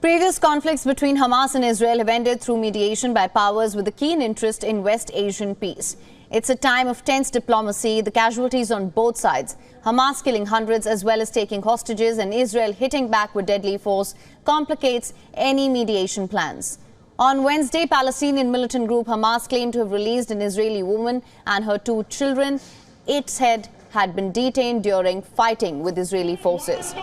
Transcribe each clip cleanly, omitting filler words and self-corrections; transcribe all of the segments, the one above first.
Previous conflicts between Hamas and Israel have ended through mediation by powers with a keen interest in West Asian peace. It's a time of tense diplomacy, the casualties on both sides, Hamas killing hundreds as well as taking hostages and Israel hitting back with deadly force, complicates any mediation plans. On Wednesday, Palestinian militant group Hamas claimed to have released an Israeli woman and her 2 children. Its head had been detained during fighting with Israeli forces.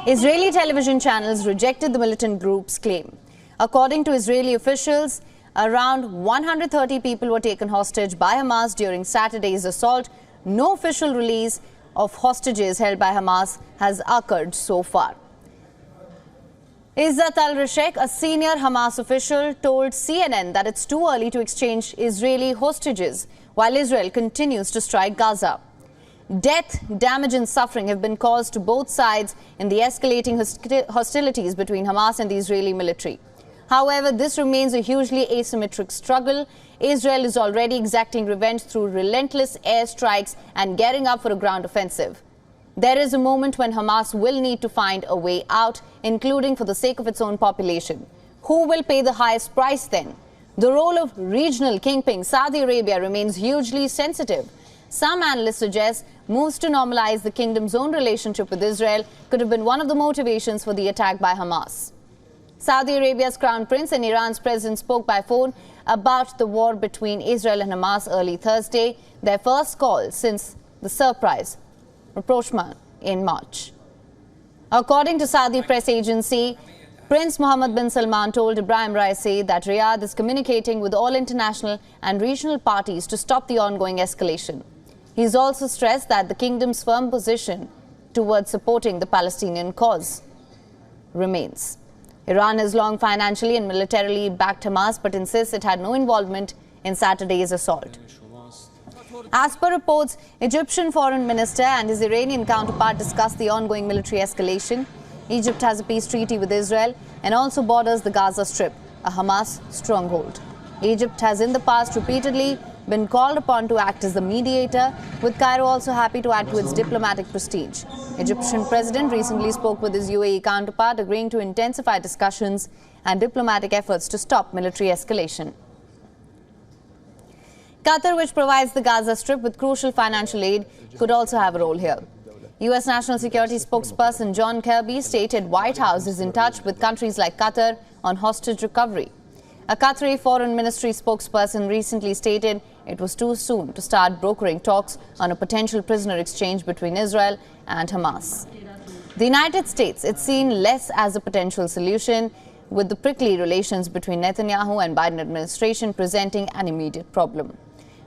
Israeli television channels rejected the militant group's claim. According to Israeli officials, around 130 people were taken hostage by Hamas during Saturday's assault. No official release of hostages held by Hamas has occurred so far. Izzat al-Rashek, a senior Hamas official, told CNN that it's too early to exchange Israeli hostages while Israel continues to strike Gaza. Death, damage and suffering have been caused to both sides in the escalating hostilities between Hamas and the Israeli military. However, this remains a hugely asymmetric struggle. Israel is already exacting revenge through relentless airstrikes and gearing up for a ground offensive. There is a moment when Hamas will need to find a way out, including for the sake of its own population. Who will pay the highest price then? The role of regional kingpin Saudi Arabia remains hugely sensitive. Some analysts suggest moves to normalize the kingdom's own relationship with Israel could have been one of the motivations for the attack by Hamas. Saudi Arabia's crown prince and Iran's president spoke by phone about the war between Israel and Hamas early Thursday, their first call since the surprise rapprochement in March. According to Saudi press agency, Prince Mohammed bin Salman told Ibrahim Raisi that Riyadh is communicating with all international and regional parties to stop the ongoing escalation. He's also stressed that the kingdom's firm position towards supporting the Palestinian cause remains. Iran has long financially and militarily backed Hamas but insists it had no involvement in Saturday's assault. As per reports, Egyptian foreign minister and his Iranian counterpart discussed the ongoing military escalation. Egypt has a peace treaty with Israel and also borders the Gaza Strip, a Hamas stronghold. Egypt has in the past repeatedly been called upon to act as the mediator, with Cairo also happy to add to its diplomatic prestige. Egyptian president recently spoke with his UAE counterpart, agreeing to intensify discussions and diplomatic efforts to stop military escalation. Qatar, which provides the Gaza Strip with crucial financial aid, could also have a role here. U.S. National Security spokesperson John Kirby stated White House is in touch with countries like Qatar on hostage recovery. A Qatari foreign ministry spokesperson recently stated it was too soon to start brokering talks on a potential prisoner exchange between Israel and Hamas. The United States, it's seen less as a potential solution, with the prickly relations between Netanyahu and Biden administration presenting an immediate problem.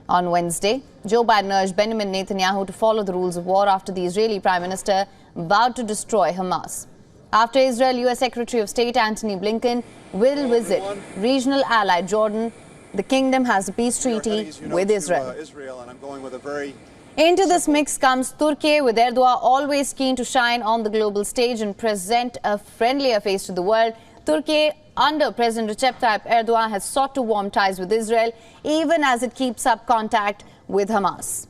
On Wednesday, Joe Biden urged Benjamin Netanyahu to follow the rules of war after the Israeli Prime Minister vowed to destroy Hamas. After Israel, U.S. Secretary of State Antony Blinken will visit regional ally Jordan, the kingdom has a peace treaty with Israel. Into this mix comes Turkey, with Erdogan always keen to shine on the global stage and present a friendlier face to the world. Turkey, under President Recep Tayyip Erdogan, has sought to warm ties with Israel, even as it keeps up contact with Hamas.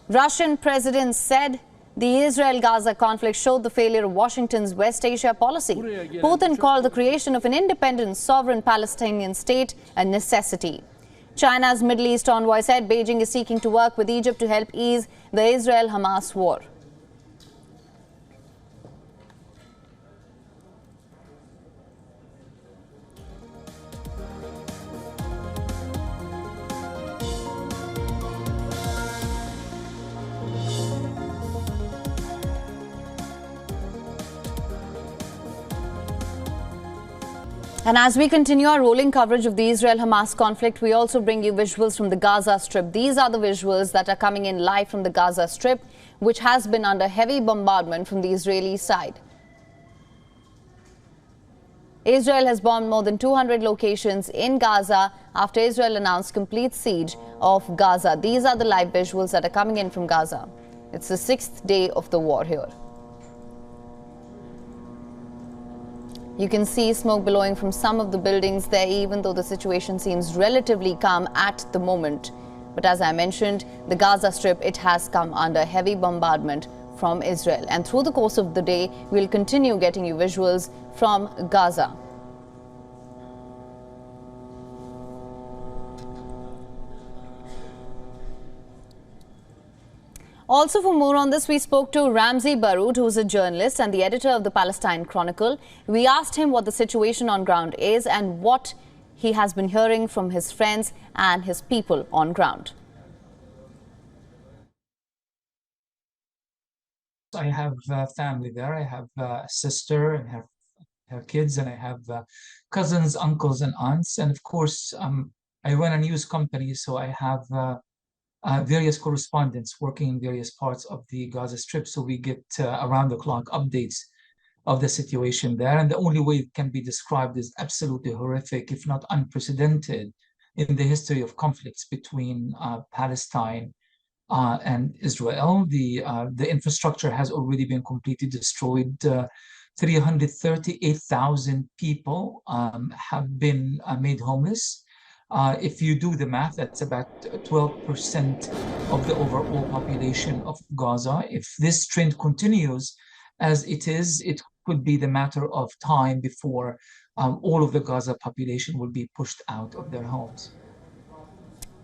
Russian president said the Israel-Gaza conflict showed the failure of Washington's West Asia policy. Putin called the creation of an independent, sovereign Palestinian state a necessity. China's Middle East envoy said Beijing is seeking to work with Egypt to help ease the Israel-Hamas war. And as we continue our rolling coverage of the Israel-Hamas conflict, we also bring you visuals from the Gaza Strip. These are the visuals that are coming in live from the Gaza Strip, which has been under heavy bombardment from the Israeli side. Israel has bombed more than 200 locations in Gaza after Israel announced complete siege of Gaza. These are the live visuals that are coming in from Gaza. It's the 6th day of the war here. You can see smoke billowing from some of the buildings there, even though the situation seems relatively calm at the moment. But as I mentioned, the Gaza Strip, it has come under heavy bombardment from Israel. And through the course of the day, we'll continue getting you visuals from Gaza. Also, for more on this, we spoke to Ramzi Baroud, who's a journalist and the editor of the Palestine Chronicle. We asked him what the situation on ground is and what he has been hearing from his friends and his people on ground. I have family there. I have a sister and her kids, and I have cousins, uncles, and aunts. And of course, I run a news company, so I have various correspondents working in various parts of the Gaza Strip. So we get around-the-clock updates of the situation there. And the only way it can be described is absolutely horrific, if not unprecedented, in the history of conflicts between Palestine and Israel. The infrastructure has already been completely destroyed. 338,000 people have been made homeless. If you do the math, that's about 12% of the overall population of Gaza. If this trend continues as it is, it could be the matter of time before all of the Gaza population will be pushed out of their homes.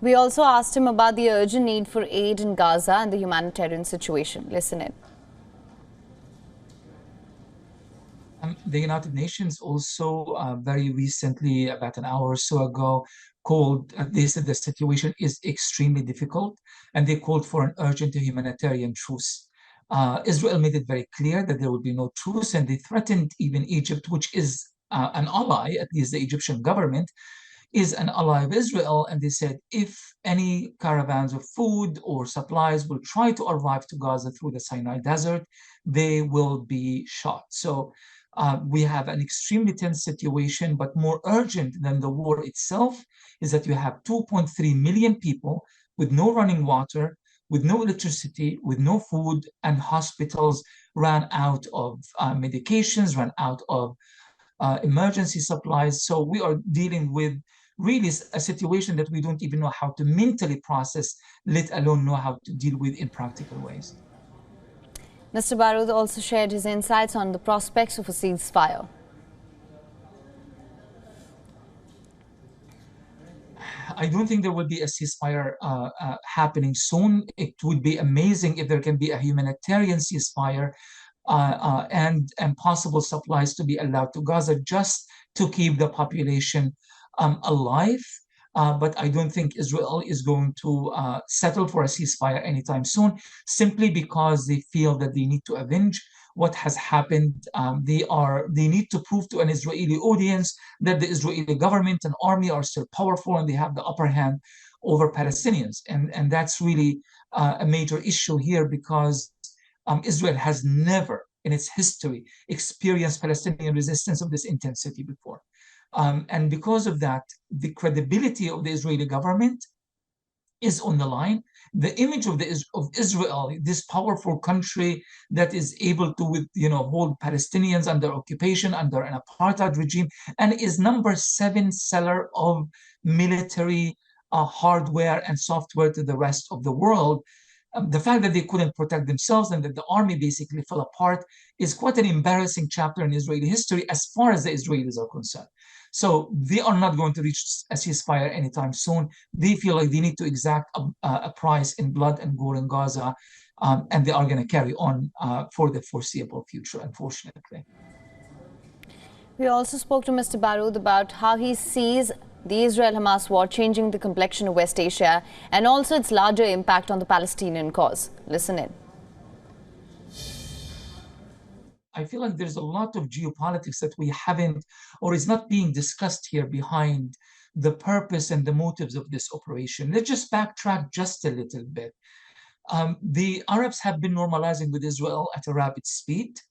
We also asked him about the urgent need for aid in Gaza and the humanitarian situation. Listen in. The United Nations also very recently, about an hour or so ago, they said the situation is extremely difficult, and they called for an urgent humanitarian truce. Israel made it very clear that there will be no truce, and they threatened even Egypt, which is an ally, at least the Egyptian government is an ally of Israel, and they said if any caravans of food or supplies will try to arrive to Gaza through the Sinai Desert, they will be shot. So we have an extremely tense situation, but more urgent than the war itself is that you have 2.3 million people with no running water, with no electricity, with no food, and hospitals ran out of medications, ran out of emergency supplies. So we are dealing with really a situation that we don't even know how to mentally process, let alone know how to deal with in practical ways. Mr. Baroud also shared his insights on the prospects of a ceasefire. I don't think there will be a ceasefire happening soon. It would be amazing if there can be a humanitarian ceasefire and possible supplies to be allowed to Gaza just to keep the population alive. But I don't think Israel is going to settle for a ceasefire anytime soon, simply because they feel that they need to avenge what has happened. They need to prove to an Israeli audience that the Israeli government and army are still powerful and they have the upper hand over Palestinians. And that's really a major issue here, because Israel has never in its history experienced Palestinian resistance of this intensity before. And because of that, the credibility of the Israeli government is on the line. The image of Israel, this powerful country that is able to hold Palestinians under occupation, under an apartheid regime, and is number 7 seller of military hardware and software to the rest of the world. The fact that they couldn't protect themselves and that the army basically fell apart is quite an embarrassing chapter in Israeli history as far as the Israelis are concerned. So they are not going to reach a ceasefire anytime soon. They feel like they need to exact a price in blood and gore in Gaza, and they are going to carry on for the foreseeable future, unfortunately. We also spoke to Mr. Baroud about how he sees the Israel-Hamas war changing the complexion of West Asia and also its larger impact on the Palestinian cause. Listen in. I feel like there's a lot of geopolitics that we haven't, or is not being discussed here behind the purpose and the motives of this operation. Let's just backtrack just a little bit. The Arabs have been normalizing with Israel at a rapid speed.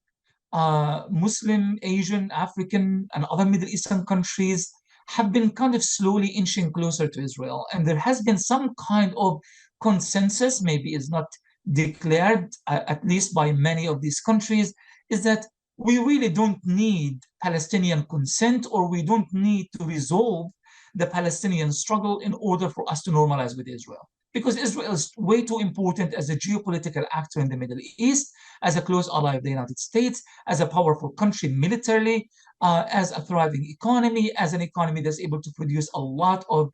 Muslim, Asian, African, and other Middle Eastern countries have been kind of slowly inching closer to Israel. And there has been some kind of consensus, maybe is not declared, at least by many of these countries, is that we really don't need Palestinian consent, or we don't need to resolve the Palestinian struggle in order for us to normalize with Israel. Because Israel is way too important as a geopolitical actor in the Middle East, as a close ally of the United States, as a powerful country militarily, as a thriving economy, as an economy that's able to produce a lot of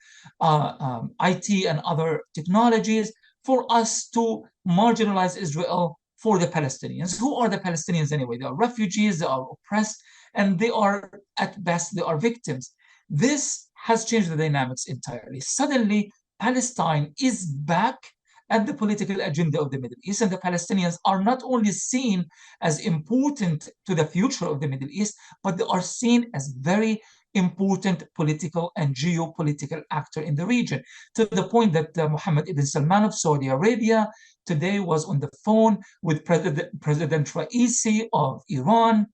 IT and other technologies. for us to marginalize Israel for the Palestinians. Who are the Palestinians anyway? They are refugees, they are oppressed, and they are, at best, they are victims. This has changed the dynamics entirely. Suddenly, Palestine is back at the political agenda of the Middle East, and the Palestinians are not only seen as important to the future of the Middle East, but they are seen as very important political and geopolitical actor in the region, to the point that Mohammed ibn Salman of Saudi Arabia today was on the phone with President Raisi of Iran,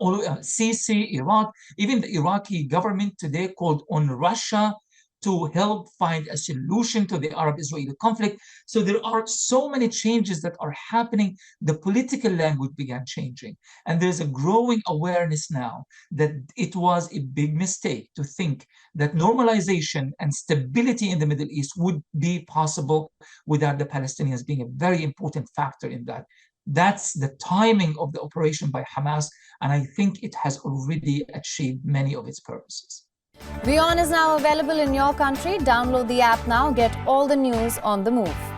or Sisi, Iraq. Even the Iraqi government today called on Russia to help find a solution to the Arab-Israeli conflict. So there are so many changes that are happening. The political language began changing. And there's a growing awareness now that it was a big mistake to think that normalization and stability in the Middle East would be possible without the Palestinians being a very important factor in that. That's the timing of the operation by Hamas, and I think it has already achieved many of its purposes. WION is now available in your country. Download the app now. Get all the news on the move.